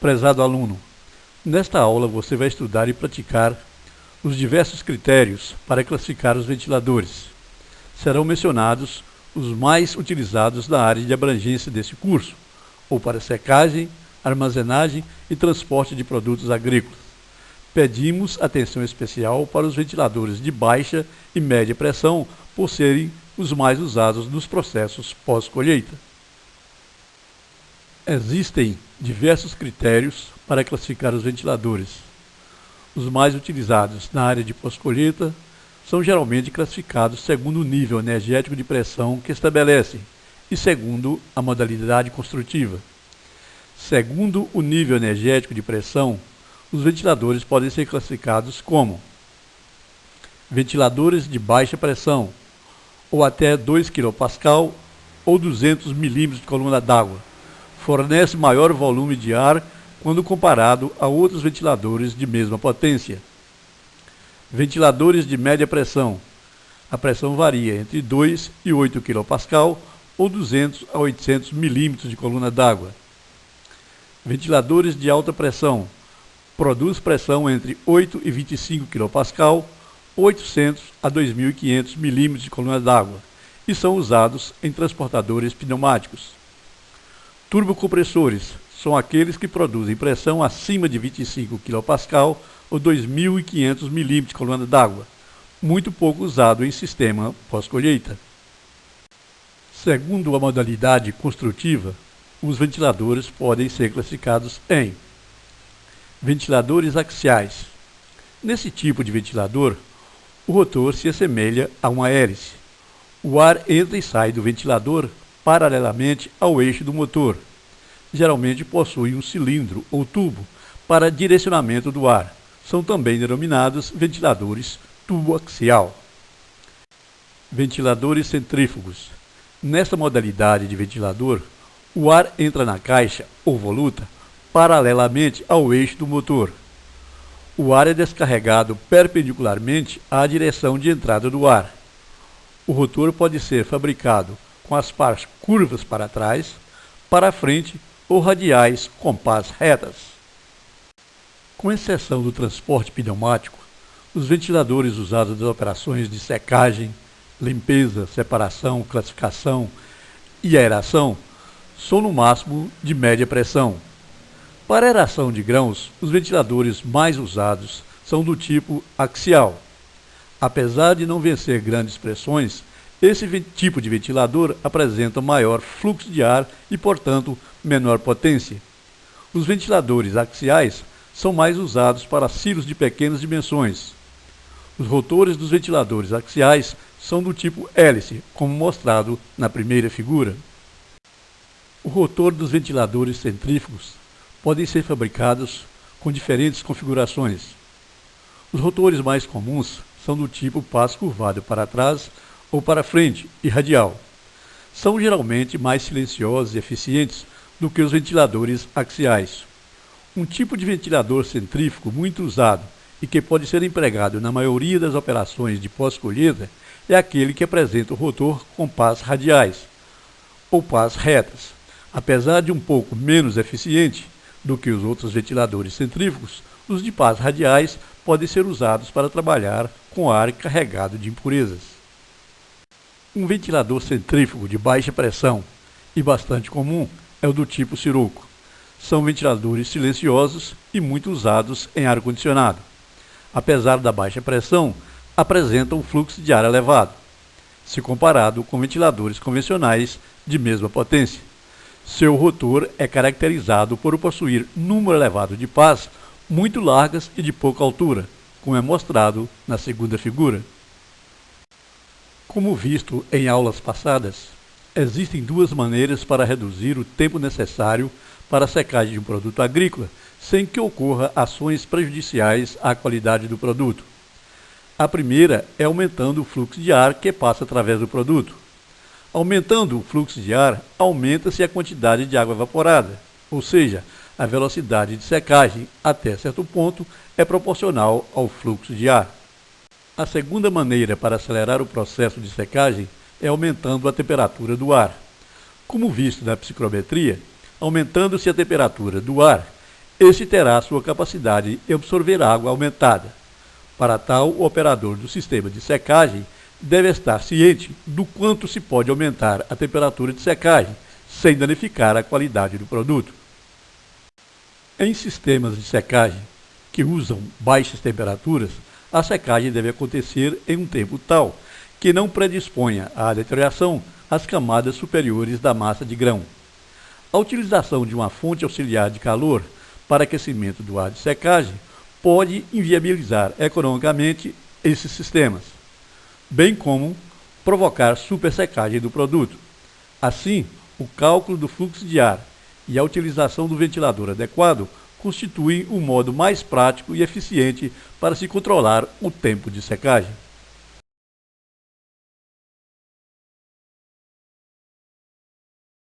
Prezado aluno, nesta aula você vai estudar e praticar os diversos critérios para classificar os ventiladores. Serão mencionados os mais utilizados na área de abrangência desse curso, ou para secagem, armazenagem e transporte de produtos agrícolas. Pedimos atenção especial para os ventiladores de baixa e média pressão, por serem os mais usados nos processos pós-colheita. Existem diversos critérios para classificar os ventiladores. Os mais utilizados na área de pós-colheita são geralmente classificados segundo o nível energético de pressão que estabelecem e segundo a modalidade construtiva. Segundo o nível energético de pressão, os ventiladores podem ser classificados como ventiladores de baixa pressão, ou até 2 kPa ou 200 mm de coluna d'água. Fornece maior volume de ar quando comparado a outros ventiladores de mesma potência. Ventiladores de média pressão. A pressão varia entre 2 e 8 kPa ou 200 a 800 mm de coluna d'água. Ventiladores de alta pressão. Produz pressão entre 8 e 25 kPa, 800 a 2.500 mm de coluna d'água e são usados em transportadores pneumáticos. Turbocompressores são aqueles que produzem pressão acima de 25 kPa ou 2.500 mm de coluna d'água, muito pouco usado em sistema pós-colheita. Segundo a modalidade construtiva, os ventiladores podem ser classificados em ventiladores axiais. Nesse tipo de ventilador, o rotor se assemelha a uma hélice. O ar entra e sai do ventilador paralelamente ao eixo do motor. Geralmente possui um cilindro ou tubo para direcionamento do ar. São também denominados ventiladores tubo-axial. Ventiladores centrífugos. Nesta modalidade de ventilador, o ar entra na caixa ou voluta paralelamente ao eixo do motor. O ar é descarregado perpendicularmente à direção de entrada do ar. O rotor pode ser fabricado com as pás curvas para trás, para frente ou radiais com pás retas. Com exceção do transporte pneumático, os ventiladores usados nas operações de secagem, limpeza, separação, classificação e aeração são no máximo de média pressão. Para aeração de grãos, os ventiladores mais usados são do tipo axial. Apesar de não vencer grandes pressões, esse tipo de ventilador apresenta maior fluxo de ar e, portanto, menor potência. Os ventiladores axiais são mais usados para silos de pequenas dimensões. Os rotores dos ventiladores axiais são do tipo hélice, como mostrado na primeira figura. O rotor dos ventiladores centrífugos podem ser fabricados com diferentes configurações. Os rotores mais comuns são do tipo pás curvado para trás ou para frente e radial. São geralmente mais silenciosos e eficientes do que os ventiladores axiais. Um tipo de ventilador centrífugo muito usado e que pode ser empregado na maioria das operações de pós-colheita é aquele que apresenta o rotor com pás radiais ou pás retas. Apesar de um pouco menos eficiente do que os outros ventiladores centrífugos, os de pás radiais podem ser usados para trabalhar com ar carregado de impurezas. Um ventilador centrífugo de baixa pressão e bastante comum é o do tipo Sirocco. São ventiladores silenciosos e muito usados em ar-condicionado. Apesar da baixa pressão, apresentam um fluxo de ar elevado, se comparado com ventiladores convencionais de mesma potência. Seu rotor é caracterizado por possuir número elevado de pás muito largas e de pouca altura, como é mostrado na segunda figura. Como visto em aulas passadas, existem duas maneiras para reduzir o tempo necessário para a secagem de um produto agrícola sem que ocorra ações prejudiciais à qualidade do produto. A primeira é aumentando o fluxo de ar que passa através do produto. Aumentando o fluxo de ar, aumenta-se a quantidade de água evaporada, ou seja, a velocidade de secagem, até certo ponto, é proporcional ao fluxo de ar. A segunda maneira para acelerar o processo de secagem é aumentando a temperatura do ar. Como visto na psicometria, aumentando-se a temperatura do ar, este terá sua capacidade de absorver água aumentada. Para tal, o operador do sistema de secagem deve estar ciente do quanto se pode aumentar a temperatura de secagem, sem danificar a qualidade do produto. Em sistemas de secagem que usam baixas temperaturas, a secagem deve acontecer em um tempo tal que não predisponha à deterioração as camadas superiores da massa de grão. A utilização de uma fonte auxiliar de calor para aquecimento do ar de secagem pode inviabilizar economicamente esses sistemas, bem como provocar supersecagem do produto. Assim, o cálculo do fluxo de ar e a utilização do ventilador adequado constituem um modo mais prático e eficiente para se controlar o tempo de secagem.